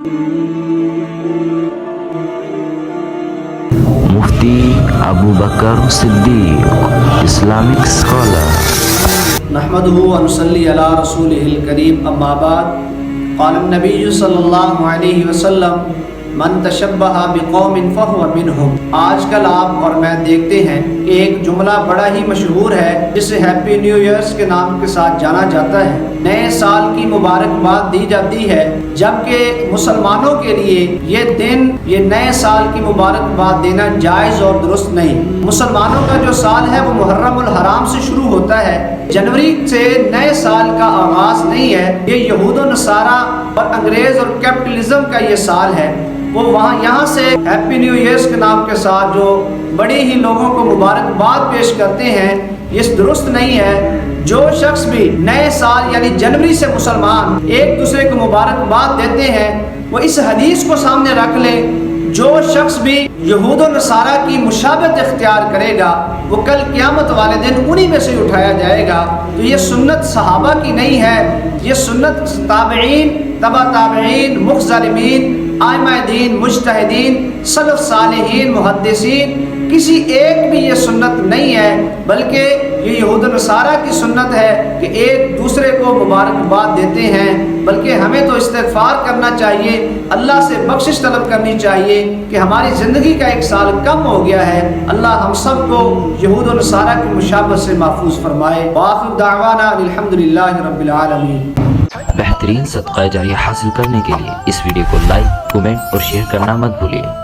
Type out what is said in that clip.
Mufti Abu Bakar Siddiq, Islamic scholar. نحمده ونصلي على رسوله الكريم اما بعد قال النبي صلی اللہ علیہ وسلم من تشبہ بقوم فہو منہم۔ آج کل آپ اور میں دیکھتے ہیں کہ ایک جملہ بڑا ہی مشہور ہے جسے ہیپی نیو ایئرز کے نام کے ساتھ جانا جاتا ہے۔ نئے سال کی مبارکباد دی جاتی ہے، جبکہ مسلمانوں کے لیے یہ دن، یہ نئے سال کی مبارکباد دینا جائز اور درست نہیں۔ مسلمانوں کا جو سال ہے وہ محرم الحرام سے شروع ہوتا ہے، جنوری سے نئے سال کا آغاز نہیں ہے۔ یہ یہود و نصارہ اور انگریز اور کیپٹلزم کا یہ سال ہے۔ وہ یہاں سے ہیپی نیو ایئرز کے نام کے ساتھ جو بڑے ہی لوگوں کو مبارکباد پیش کرتے ہیں، یہ درست نہیں ہے۔ جو شخص بھی نئے سال یعنی جنوری سے مسلمان ایک دوسرے کو مبارکباد دیتے ہیں، وہ اس حدیث کو سامنے رکھ لے، جو شخص بھی یہود و نصارہ کی مشابہت اختیار کرے گا وہ کل قیامت والے دن انہی میں سے اٹھایا جائے گا۔ تو یہ سنت صحابہ کی نہیں ہے، یہ سنت تابعین، تبع تابعین، مخظلمین، ائمہ دین، مجتہدین، سلف صالحین، محدثین، کسی ایک بھی یہ سنت نہیں ہے، بلکہ یہ یہود و نصارہ کی سنت ہے کہ ایک دوسرے کو مبارکباد دیتے ہیں۔ بلکہ ہمیں تو استغفار کرنا چاہیے، اللہ سے بخشش طلب کرنی چاہیے کہ ہماری زندگی کا ایک سال کم ہو گیا ہے۔ اللہ ہم سب کو یہود و نصارہ کی مشابہت سے محفوظ فرمائے۔ وآخر دعوانا الحمدللہ رب العالمین۔ بہترین صدقہ جاریہ حاصل کرنے کے لیے اس ویڈیو کو لائک، کمنٹ اور شیئر کرنا مت بھولیے۔